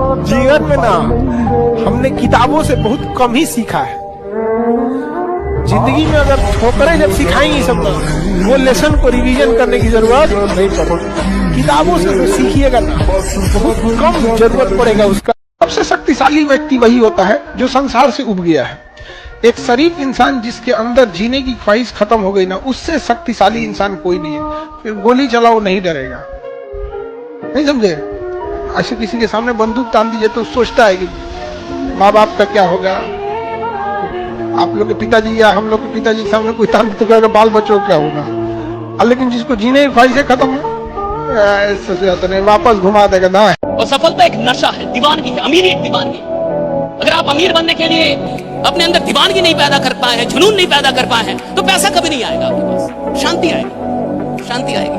जीवन में ना हमने किताबों से बहुत कम ही सीखा है। जिंदगी में अगर ठोकरें जब सिखाएंगी सब ना, वो लेसन को रिवीजन करने की जरूरत नहीं पड़ेगी। किताबों से तो सीखिएगा ना, बहुत कम जरूरत पड़ेगा उसका। सबसे शक्तिशाली व्यक्ति वही होता है जो संसार से उब गया है। एक शरीफ इंसान जिसके अंदर जीने की ख्वाहिश खत्म हो गई ना, उससे शक्तिशाली इंसान कोई नहीं है। फिर गोली चलाओ नहीं डरेगा, नहीं समझे? ऐसे किसी के सामने बंदूक तान दीजिए तो सोचता है कि माँ बाप का क्या होगा, आप लोग के पिताजी या हम लोग के पिताजी के सामने कोई तान तो कहेगा बाल बच्चों क्या होगा। लेकिन जिसको जीने की ख्वाहिश खत्म है, सोचा तो नहीं, वापस घुमा देगा ना। और सफलता एक नशा है, दीवानगी है, अमीरी एक दीवानगी। अगर आप अमीर बनने के लिए अपने अंदर दीवानगी नहीं पैदा कर पाए हैं, जुनून नहीं पैदा कर पाए हैं, तो पैसा कभी नहीं आएगा आपके पास। शांति आएगी, शांति आएगी।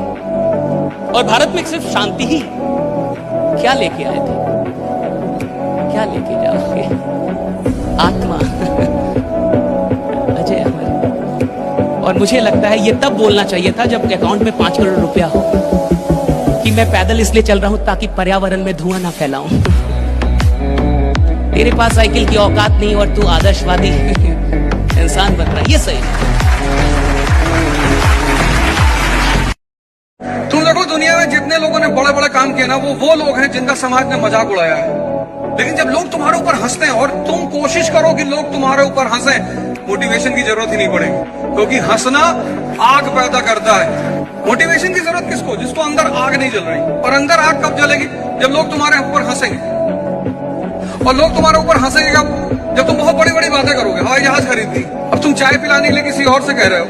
और भारत में सिर्फ शांति ही क्या लेके आए थे, क्या लेके जाओगे? आत्मा। अजय अमर। और मुझे लगता है ये तब बोलना चाहिए था जब अकाउंट में 5 करोड़ रुपया हो, कि मैं पैदल इसलिए चल रहा हूं ताकि पर्यावरण में धुआं ना फैलाऊं। तेरे पास साइकिल की औकात नहीं और तू आदर्शवादी इंसान बन रहा है, ये सही है। तुम देखो दुनिया में जितने लोगों ने बड़े बड़े काम किए ना, वो लोग हैं जिनका समाज ने मजाक उड़ाया है। लेकिन जब लोग तुम्हारे ऊपर हंसते हैं और तुम कोशिश करो कि लोग तुम्हारे ऊपर हंसे, मोटिवेशन की जरूरत ही नहीं पड़ेगी, क्योंकि हंसना आग पैदा करता है। मोटिवेशन की जरूरत किसको? जिसको अंदर आग नहीं जल रही। और अंदर आग कब जलेगी? जब लोग तुम्हारे ऊपर हंसेंगे। और लोग तुम्हारे ऊपर हंसेंगे जब तुम बहुत बड़ी बड़ी बातें करोगे। हवाई जहाज खरीद ली, अब तुम चाय पिलाने के लिए किसी और से कह रहे हो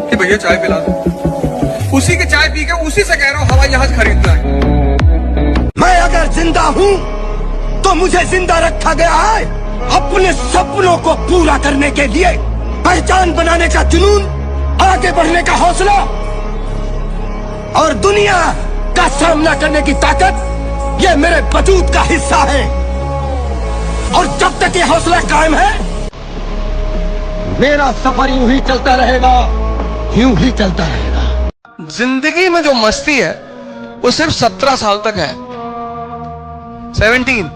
कि भैया चाय पिला दो, उसी के चाय पी के उसी से कह रहा हूं हवाई जहाज खरीदना है। मैं अगर जिंदा हूं तो मुझे जिंदा रखा गया है अपने सपनों को पूरा करने के लिए, पहचान बनाने का जुनून, आगे बढ़ने का हौसला और दुनिया का सामना करने की ताकत, ये मेरे वजूद का हिस्सा है। और जब तक ये हौसला कायम है, मेरा सफर यूं ही चलता रहेगा, यूं ही चलता रहेगा। जिंदगी में जो मस्ती है वो सिर्फ 17 साल तक है, 17।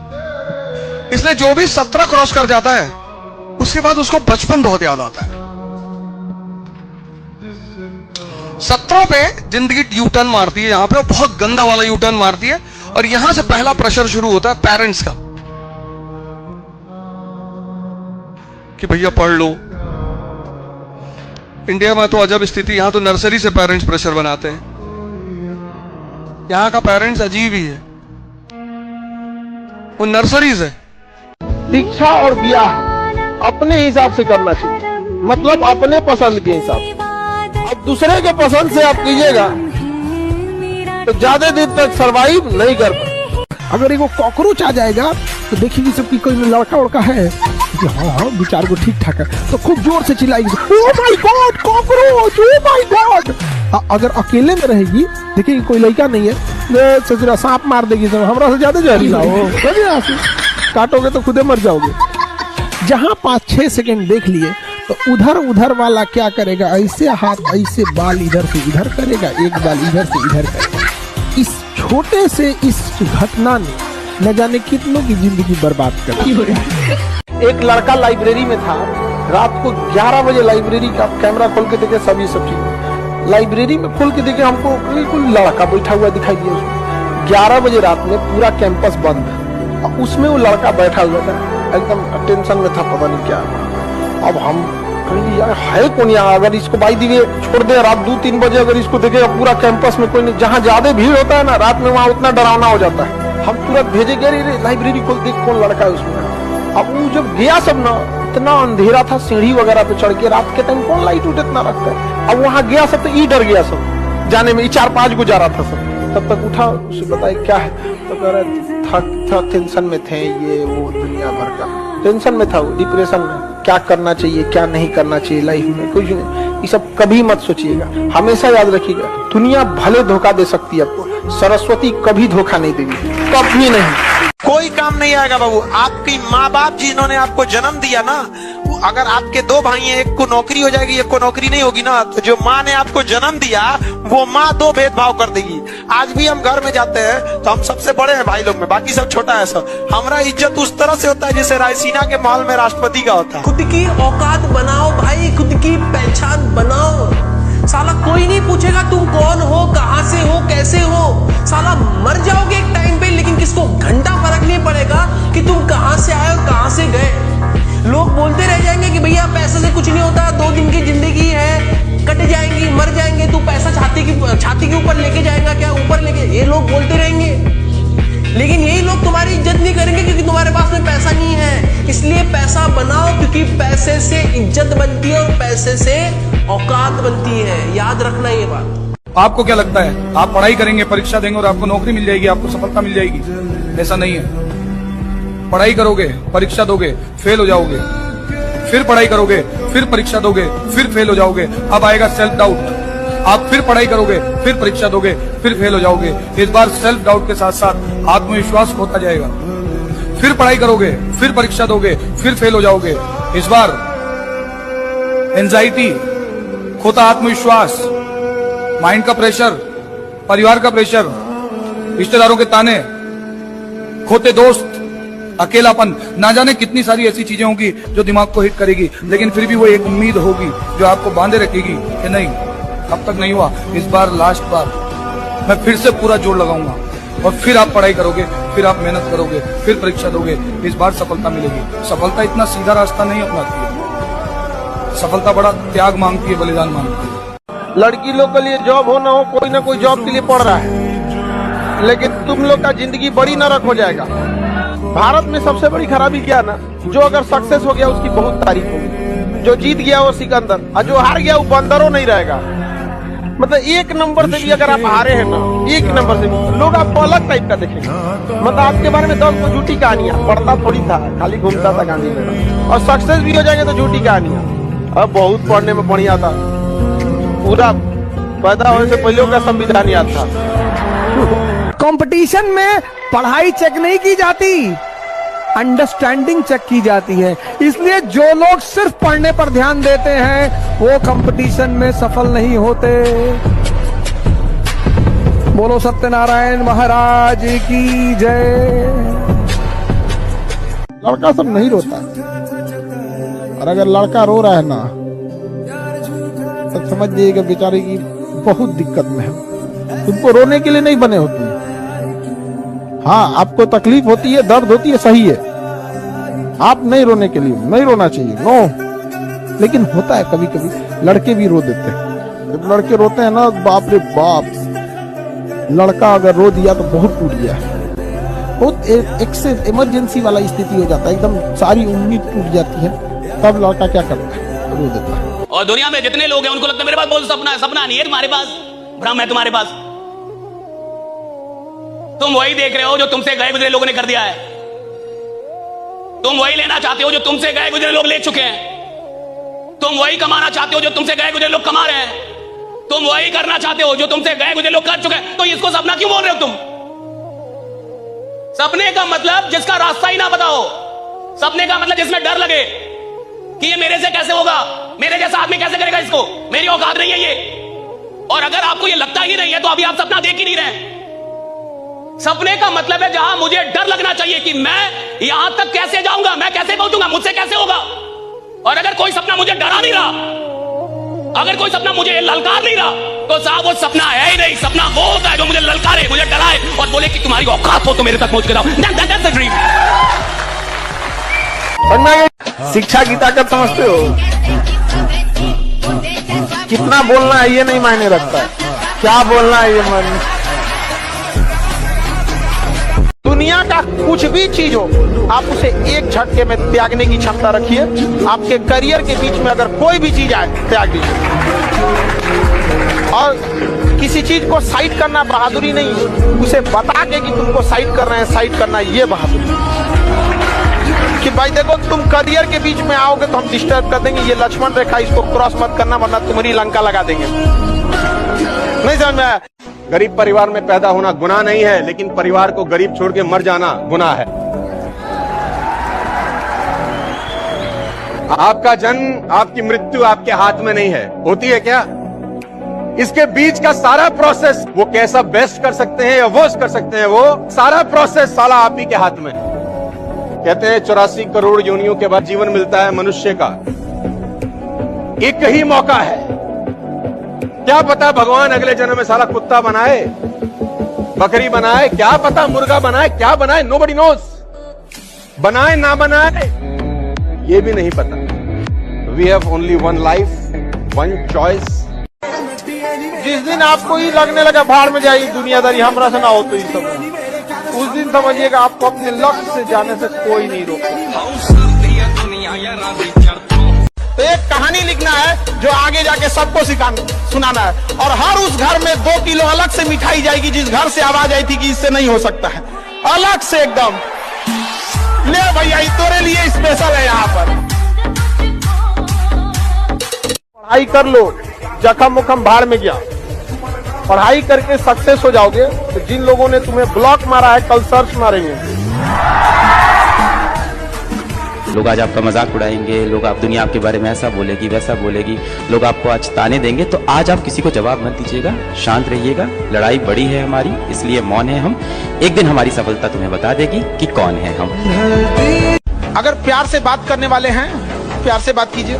इसलिए जो भी 17 क्रॉस कर जाता है उसके बाद उसको बचपन बहुत याद आता है। 17 पे जिंदगी यू टर्न मारती है, यहां पे बहुत गंदा वाला यू टर्न मारती है। और यहां से पहला प्रेशर शुरू होता है पेरेंट्स का, कि भैया पढ़ लो। इंडिया में तो अजब स्थिति, यहां तो नर्सरी से पेरेंट्स प्रेशर बनाते हैं। यहां का पेरेंट्स अजीब ही है, वो नर्सरी से। शिक्षा और ब्याह अपने हिसाब से करना चाहिए, मतलब अपने पसंद के हिसाब से। अब दूसरे के पसंद से आप कीजिएगा तो ज्यादा दिन तक सरवाइव नहीं कर पाए। अगर एगो कॉकरोच आ जाएगा तो देखिए सबकी कोई लड़का उड़का है, हाँ 2-4 को ठीक ठाक है, तो खूब जोर से चिल्लाएगी, oh my god cockroach, oh my god. अगर अकेले में रहेगी, देखिए कोई लड़का नहीं है, ससुरा सांप मार देगी, तो हमरा से ज्यादा जहरीला हो, काटोगे तो खुदे मर जाओगे। जहां 5-6 सेकंड देख लिए तो उधर वाला क्या करेगा, ऐसे हाथ ऐसे बाल इधर से इधर करेगा, एक बाल इधर से इधर करेगा। इस छोटे से इस घटना ने न जाने कितनों की जिंदगी बर्बाद कर दी। एक लड़का लाइब्रेरी में था, रात को 11 बजे लाइब्रेरी का कैमरा खोल के देखे, सभी सब चीज लाइब्रेरी में खोल के देखे, हमको बिल्कुल लड़का बैठा हुआ दिखाई दिया उसमें। 11 बजे रात में पूरा कैंपस बंद, उसमें वो लड़का बैठा हुआ था, एकदम टेंशन में था, पता नहीं क्या। अब हम कहीं यार है कौन यहाँ, अगर इसको बाई दिए छोड़ दे रात 2-3 बजे, अगर इसको देखेगा पूरा कैंपस में कोई नहीं, जहाँ ज्यादा भीड़ होता है ना रात में, वहाँ उतना डरावना हो जाता है। हम तुरंत भेजे गए लाइब्रेरी खोल, देख कौन लड़का है उसमें। अब वो जब गया सब ना, इतना अंधेरा था, सीढ़ी वगैरह पे चढ़ के, रात के टाइम कौन लाइट उठ इतना रखता है। अब वहाँ गया सब तो ई डर गया सब जाने में, 4-5 को जा रहा था सब। तब तक उठा, उसे बताया क्या है, तो कह रहे था टेंशन में थे, ये वो दुनिया भर का टेंशन में था, वो डिप्रेशन में, क्या करना चाहिए क्या नहीं करना चाहिए लाइफ में, कुछ नहीं। ये सब कभी मत सोचिएगा, हमेशा याद रखिएगा, दुनिया भले धोखा दे सकती है आपको, सरस्वती कभी धोखा नहीं देगी, कभी नहीं। कोई काम नहीं आएगा बाबू। आपकी माँ बाप जिन्होंने आपको जन्म दिया ना, अगर आपके दो भाई हैं, एक को नौकरी हो जाएगी, एक को नौकरी नहीं होगी ना, तो जो माँ ने आपको जन्म दिया वो माँ दो भेदभाव कर देगी। आज भी हम घर में जाते हैं तो हम सबसे बड़े हैं भाई लोग में, बाकी सब छोटा है। सब हमारा इज्जत उस तरह से होता है जैसे रायसीना के महल में राष्ट्रपति का होता है। खुद की औकात बनाओ भाई, खुद की पहचान बनाओ। साला कोई नहीं पूछेगा तुम कौन हो, कहां से हो, कैसे हो। साला मर जाओगे एक टाइम पे, लेकिन किसको घंटा फर्क नहीं पड़ेगा कि तुम कहां से आए और कहां से गए। लोग बोलते रह जाएंगे कि भैया पैसे से कुछ नहीं होता, 2 दिन की जिंदगी है, कट जाएंगी, मर जाएंगे, तू पैसा छाती के ऊपर लेके जाएगा क्या, ऊपर लेके, ये लोग बोलते रहेंगे। लेकिन यही लोग तुम्हारी इज्जत नहीं करेंगे क्योंकि तुम्हारे पास में पैसा नहीं है। इसलिए पैसा बनाओ, क्योंकि पैसे से इज्जत बनती है और पैसे से औकात बनती है। याद रखना ये बात। आपको क्या लगता है आप पढ़ाई करेंगे, परीक्षा देंगे और आपको नौकरी मिल जाएगी, आपको सफलता मिल जाएगी? ऐसा नहीं है। पढ़ाई करोगे, परीक्षा दोगे, फेल हो जाओगे, फिर पढ़ाई करोगे, फिर परीक्षा दोगे, फिर फेल हो जाओगे। अब आएगा सेल्फ डाउट। आप फिर पढ़ाई करोगे, फिर परीक्षा दोगे, फिर फेल हो जाओगे। इस बार सेल्फ डाउट के साथ साथ आत्मविश्वास खोता जाएगा। फिर पढ़ाई करोगे, फिर परीक्षा दोगे, फिर फेल हो जाओगे। इस बार एंजाइटी खोता आत्मविश्वास, माइंड का प्रेशर, परिवार का प्रेशर, रिश्तेदारों के ताने, खोते दोस्त, अकेलापन, ना जाने कितनी सारी ऐसी चीजें होंगी जो दिमाग को हिट करेगी। लेकिन फिर भी वो एक उम्मीद होगी जो आपको बांधे रखेगी कि नहीं, अब तक नहीं हुआ, इस बार लास्ट बार मैं फिर से पूरा जोर लगाऊंगा। और फिर आप पढ़ाई करोगे, फिर आप मेहनत करोगे, फिर परीक्षा दोगे, इस बार सफलता मिलेगी। सफलता इतना सीधा रास्ता नहीं अपनाती है, सफलता बड़ा त्याग मांगती है, बलिदान मांगती है। लड़की लोग के लिए जॉब हो ना हो, कोई ना कोई जॉब के लिए पढ़ रहा है, लेकिन तुम लोग का जिंदगी बड़ी नरक हो जाएगा। भारत में सबसे बड़ी खराबी क्या ना, जो अगर सक्सेस हो गया उसकी बहुत तारीफ होगी, जो जीत गया वो सिकंदर, और जो हार गया वो बंदरों नहीं रहेगा। मतलब 1 नंबर से भी अगर आप हारे हैं ना, 1 नंबर से भी लोग आपको अलग टाइप का देखेंगे। मतलब आपके बारे में 10 को झूठी कहानियां, पढ़ता थोड़ी था, खाली घूमता था गांधी में। और सक्सेस भी हो जाएंगे तो झूठी कहानियां, अब बहुत पढ़ने में बढ़िया था, पूरा पैदा होने से पहले का संविधान याद था। कंपटीशन में पढ़ाई चेक नहीं की जाती, अंडरस्टैंडिंग चेक की जाती है। इसलिए जो लोग सिर्फ पढ़ने पर ध्यान देते हैं वो कंपटीशन में सफल नहीं होते। बोलो सत्यनारायण महाराज की जय। लड़का सब नहीं रोता, और अगर लड़का रो रहा है ना तो समझ जाइएगा बेचारे की बहुत दिक्कत में है। तुमको रोने के लिए नहीं बने होते। हाँ, आपको तकलीफ होती है, दर्द होती है, सही है, आप नहीं रोने के लिए, नहीं रोना चाहिए, नो। लेकिन होता है कभी कभी लड़के भी रो देते हैं। जब लड़के रोते हैं ना, बाप रे बाप, लड़का अगर रो दिया तो बहुत टूट गया, बहुत एक से इमरजेंसी वाला स्थिति हो जाता है, एकदम सारी उम्मीद टूट जाती है। तब लड़का क्या करता है, रो देता है। और दुनिया में जितने लोग हैं उनको लगता है मेरे पास बहुत सपना है। सपना नहीं है तुम्हारे पास, भ्रम है तुम्हारे पास। तुम वही देख रहे हो जो तुमसे गए गुजरे लोगों ने कर दिया है। तुम वही लेना चाहते हो जो तुमसे गए गुजरे लोग ले चुके हैं। तुम वही कमाना चाहते हो जो तुमसे गए गुजरे लोग कमा रहे हैं। तुम वही करना चाहते हो जो तुमसे गए गुजरे लोग कर चुके हैं। तो इसको सपना क्यों बोल रहे हो तुम? सपने का मतलब जिसका रास्ता ही ना पता हो, सपने का मतलब जिसमें डर लगे कि ये मेरे से कैसे होगा, मेरे जैसा आदमी कैसे करेगा इसको, मेरी औकात नहीं है ये। और अगर आपको ये लगता ही नहीं है तो अभी आप सपना देख ही नहीं रहे। सपने का मतलब है जहां मुझे डर लगना चाहिए कि मैं यहां तक कैसे जाऊंगा, मैं कैसे पहुंचूंगा, मुझसे कैसे होगा। और अगर कोई सपना मुझे डरा नहीं रहा, अगर कोई सपना मुझे ललकार नहीं रहा, तो साहब वो सपना है ही नहीं। सपना वो होता है जो मुझे ललकारे, मुझे डराए और बोले कि तुम्हारी औकात हो तो मेरे तक पहुंच के जाओ। That's the dream। शिक्षा की ताकत समझते हो? कितना बोलना है ये नहीं मायने रखता है, क्या बोलना है ये मन। दुनिया का कुछ भी चीज हो, आप उसे एक झटके में त्यागने की क्षमता रखिए। आपके करियर के बीच में अगर कोई भी चीज आए, त्याग दीजिए। और किसी चीज को साइड करना बहादुरी नहीं, उसे बता के कि तुमको साइड कर रहे हैं, साइड करना ये बहादुरी। कि भाई देखो, तुम करियर के बीच में आओगे तो हम डिस्टर्ब कर देंगे, ये लक्ष्मण रेखा, इसको क्रॉस मत करना वरना तुम्हारी लंका लगा देंगे। नहीं समझ में आया? गरीब परिवार में पैदा होना गुनाह नहीं है, लेकिन परिवार को गरीब छोड़ के मर जाना गुनाह है। आपका जन्म, आपकी मृत्यु आपके हाथ में नहीं है। होती है क्या? इसके बीच का सारा प्रोसेस, वो कैसा बेस्ट कर सकते हैं या वर्स्ट कर सकते हैं, वो सारा प्रोसेस साला आप ही के हाथ में। कहते हैं 84 करोड़ योनियों के बाद जीवन मिलता है मनुष्य का। एक ही मौका है, क्या पता भगवान अगले जन्म में साला कुत्ता बनाए, बकरी बनाए, क्या पता मुर्गा बनाए, क्या बनाए, नोबडी नोज। बनाए ना बनाए ये भी नहीं पता। We have only one life, one choice. जिस दिन आपको ही लगने लगा भाड़ में जाएगी दुनियादारी, हमरा से ना हो तो ही सब, उस दिन समझिएगा आपको अपने लक्ष्य से जाने से कोई नहीं रोकता। तो एक कहानी लिखना है जो आगे जाके सबको सुनाना है, और हर उस घर में 2 किलो अलग से मिठाई जाएगी जिस घर से आवाज आई थी कि इससे नहीं हो सकता है, अलग से एकदम। ले भैया तोरे लिए स्पेशल है यहाँ पर। पढ़ाई कर लो, जखम उखम भाड़ में गया। पढ़ाई करके सक्सेस हो जाओगे तो जिन लोगों ने तुम्हें ब्लॉक मारा है कल सर्च मारेंगे। लोग आज आपका मजाक उड़ाएंगे, लोग आप दुनिया आपके बारे में ऐसा बोलेगी वैसा बोलेगी, लोग आपको आज ताने देंगे, तो आज आप किसी को जवाब मत दीजिएगा, शांत रहिएगा। लड़ाई बड़ी है हमारी, इसलिए मौन है हम। एक दिन हमारी सफलता तुम्हें बता देगी कि कौन है हम। अगर प्यार से बात करने वाले हैं, प्यार से बात कीजिए।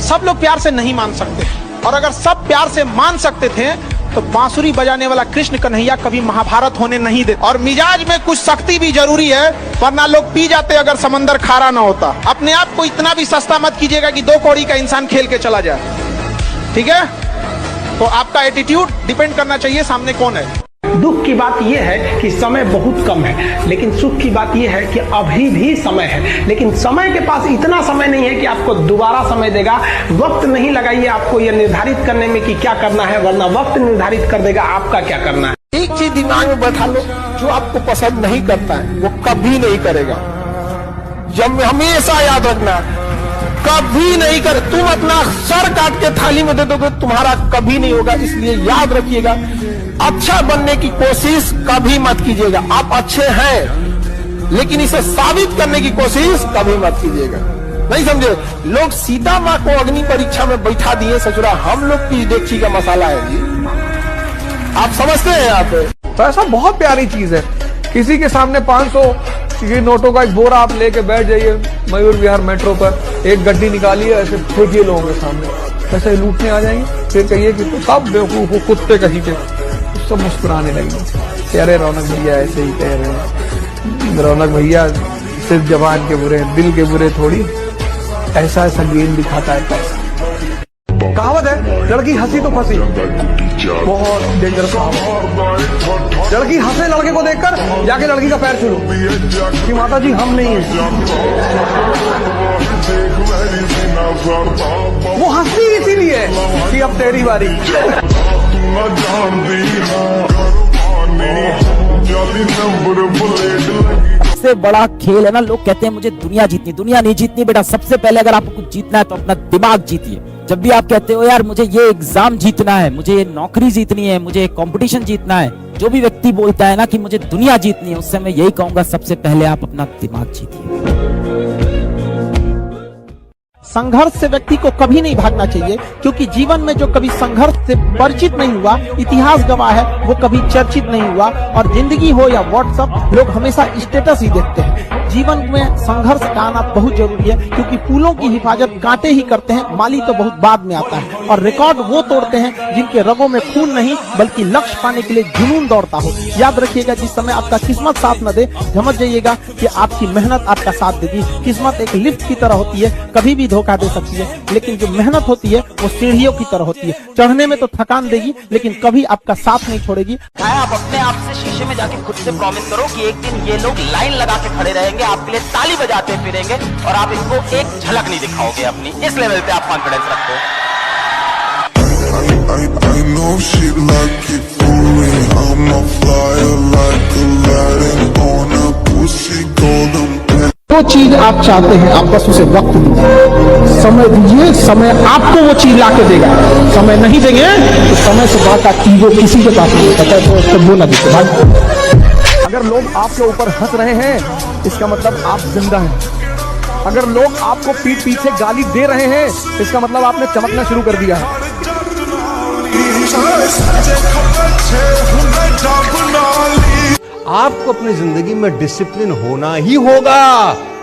सब लोग प्यार से नहीं मान सकते, और अगर सब प्यार से मान सकते थे तो बांसुरी बजाने वाला कृष्ण कन्हैया कभी महाभारत होने नहीं देते। और मिजाज में कुछ सख्ती भी जरूरी है, वरना लोग पी जाते अगर समंदर खारा ना होता। अपने आप को इतना भी सस्ता मत कीजिएगा कि 2 कौड़ी का इंसान खेल के चला जाए, ठीक है? तो आपका एटीट्यूड डिपेंड करना चाहिए सामने कौन है। दुख की बात यह है कि समय बहुत कम है, लेकिन सुख की बात यह है कि अभी भी समय है। लेकिन समय के पास इतना समय नहीं है कि आपको दोबारा समय देगा। वक्त नहीं लगाइए आपको यह निर्धारित करने में कि क्या करना है, वरना वक्त निर्धारित कर देगा आपका क्या करना है। एक चीज दिमाग में बैठा लो, जो आपको पसंद नहीं करता है वो कभी नहीं करेगा। जब हमेशा याद रखना, कभी नहीं कर। तुम अपना सर काट के थाली में दे दोगे, तुम्हारा कभी नहीं होगा। इसलिए याद रखिएगा, अच्छा बनने की कोशिश कभी मत कीजिएगा। आप अच्छे हैं, लेकिन इसे साबित करने की कोशिश कभी मत कीजिएगा। नहीं समझे? लोग सीता माँ को अग्नि परीक्षा में बैठा दिए ससुरा, हम लोग की डेगची का मसाला है जी। आप समझते हैं? आप पैसा बहुत प्यारी चीज है। किसी के सामने 500 के नोटों का एक बोरा आप लेके बैठ जाइए मयूर विहार मेट्रो पर, एक गड्डी निकालिए, ऐसे फेंकिए लोगों के सामने, ऐसे लूटने आ जाएंगे। फिर कहिए कि तो सब बेवकूफ हो, कुत्ते कहीं के, सब मुस्कुराने लगेंगे। अरे रौनक भैया ऐसे ही कह रहे हैं, रौनक भैया सिर्फ जबान के बुरे हैं, दिल के बुरे थोड़ी। ऐसा ऐसा गेम दिखाता है पैसा। कहावत है, लड़की हंसी तो फंसी, बहुत डेंजरस कहावत। लड़की हंसे लड़के को देखकर जाके लड़की का पैर छू कि माता जी हम नहीं है। वो हंसती इसीलिए कि अब तेरी बारी। सबसे बड़ा खेल है ना, लोग कहते हैं मुझे दुनिया जीतनी। दुनिया नहीं जीतनी बेटा, सबसे पहले अगर आपको कुछ जीतना है तो अपना दिमाग जीतिए। जब भी आप कहते हो यार मुझे ये एग्जाम जीतना है, मुझे ये नौकरी जीतनी है, मुझे कंपटीशन जीतना है, जो भी व्यक्ति बोलता है ना कि मुझे दुनिया जीतनी है, उससे मैं यही कहूंगा सबसे पहले आप अपना दिमाग जीतिए। संघर्ष से व्यक्ति को कभी नहीं भागना चाहिए, क्योंकि जीवन में जो कभी संघर्ष से परिचित नहीं हुआ, इतिहास गवाह है, वो कभी चर्चित नहीं हुआ। और जिंदगी हो या व्हाट्सएप, लोग हमेशा स्टेटस ही देखते हैं। जीवन में संघर्ष का आना बहुत जरूरी है, क्योंकि फूलों की हिफाजत कांटे ही करते हैं, माली तो बहुत बाद में आता है। और रिकॉर्ड वो तोड़ते हैं जिनके रगों में खून नहीं बल्कि लक्ष्य पाने के लिए जुनून दौड़ता हो। याद रखिएगा, जिस समय आपका किस्मत साथ न दे, समझ जाइएगा कि आपकी मेहनत आपका साथ देगी। किस्मत एक लिफ्ट की तरह होती है, कभी भी धोखा दे सकती है, लेकिन जो मेहनत होती है वो सीढ़ियों की तरह होती है। चढ़ने में तो थकान देगी, लेकिन कभी आपका साथ नहीं छोड़ेगी। आप अपने आप से शीशे में जाके खुद से प्रॉमिस करो कि एक दिन ये लोग लाइन लगा के खड़े रहेंगे, आपके लिए ताली बजाते फिरेंगे, और आप इनको एक झलक नहीं दिखाओगे अपनी। इस लेवल पे आप कॉन्फिडेंस रखो। I know she like it fully. I'm a flyer like Aladdin on a pussy golden pen. जो चीज आप चाहते हैं आप बस उसे वक्त दीजिए, समय दीजिए, समय आपको वो चीज ला के देगा। समय नहीं देंगे तो समय से बड़ा ईगो किसी के पास नहीं होता है, तो बोला दीजिए भाई। अगर लोग आपके ऊपर हंस रहे हैं इसका मतलब आप जिंदा हैं। अगर लोग आपको पीठ पीछे गाली दे रहे हैं इसका मतलब आपने चमकना शुरू कर दिया है। आपको अपनी जिंदगी में डिसिप्लिन होना ही होगा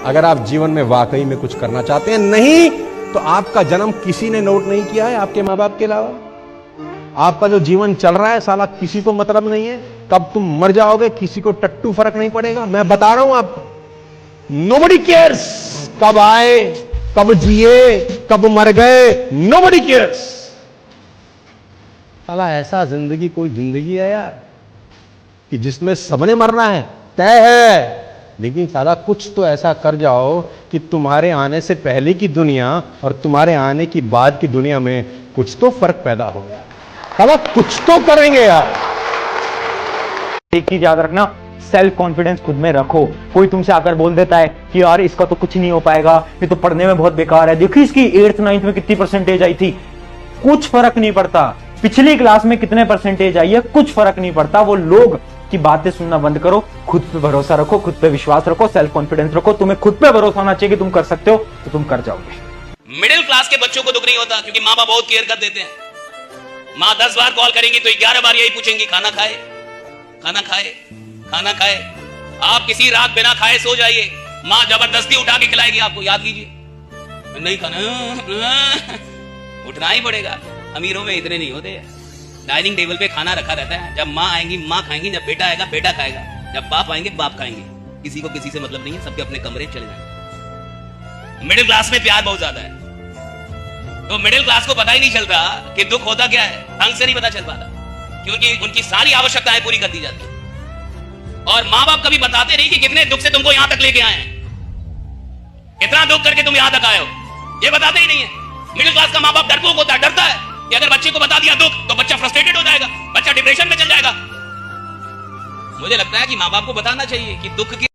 अगर आप जीवन में वाकई में कुछ करना चाहते हैं। नहीं तो आपका जन्म किसी ने नोट नहीं किया है आपके माँ बाप के अलावा। आपका जो जीवन चल रहा है साला किसी को मतलब नहीं है। कब तुम मर जाओगे किसी को टट्टू फर्क नहीं पड़ेगा। मैं बता रहा हूं आपको, नोबडी केयर्स कब आए, कब जिए, कब मर गए, नोबडी केयर्स। साला ऐसा जिंदगी कोई जिंदगी है यार कि जिसमें सबने मरना है, तय है। लेकिन साला कुछ तो ऐसा कर जाओ कि तुम्हारे आने से पहले की दुनिया और तुम्हारे आने की बाद की दुनिया में कुछ तो फर्क पैदा हो गया। साला कुछ तो करेंगे यार। एक चीज याद रखना, सेल्फ कॉन्फिडेंस खुद में रखो। कोई तुमसे आकर बोल देता है कि यार इसका तो कुछ नहीं हो पाएगा, ये तो पढ़ने में बहुत बेकार है, देखिए इसकी 8th 9th में कितनी परसेंटेज आई थी। कुछ फर्क नहीं पड़ता पिछली क्लास में कितने परसेंटेज आई है, कुछ फर्क नहीं पड़ता। वो लोग की बातें सुनना बंद करो, खुद पे भरोसा रखो, खुद पे विश्वास रखो, सेल्फ कॉन्फिडेंस रखो। तुम्हें खुद पे भरोसा होना चाहिए कि तुम कर सकते हो तो तुम कर जाओगे। मिडिल क्लास के बच्चों को दुख नहीं होता क्योंकि माँ बाप बहुत केयर कर देते हैं। माँ 10 बार कॉल करेंगी तो 11 बार यही पूछेंगी खाना खाए, खाना खाए, खाना खाए। आप किसी रात बिना खाए सो जाइए, माँ जबरदस्ती उठा के खिलाएगी आपको। याद कीजिए, नहीं खाना उठना ही पड़ेगा। अमीरों में इतने नहीं होते। डाइनिंग टेबल पे खाना रखा रहता है। जब माँ आएंगी माँ खाएंगी, जब बेटा आएगा बेटा खाएगा, जब बाप आएंगे बाप खाएंगे। किसी को किसी से मतलब नहीं है, सबके अपने कमरे चले जाएंगे। मिडिल क्लास में प्यार बहुत ज्यादा है, तो मिडिल क्लास को पता ही नहीं चलता कि दुख होता क्या है, ढंग से नहीं पता चल पाता क्योंकि उनकी सारी आवश्यकताएं पूरी कर दी जाती है। और माँ बाप कभी बताते नहीं कि कितने दुख से तुमको यहां तक लेके आए हैं, कितना दुख करके तुम यहां तक आए हो, ये बताते ही नहीं है। मिडिल क्लास का माँ बाप डरपोक होता है, डरता है कि अगर बच्चे को बता दिया दुख तो बच्चा फ्रस्ट्रेटेड हो जाएगा, बच्चा डिप्रेशन में चल जाएगा। मुझे लगता है कि माँ बाप को बताना चाहिए कि दुख की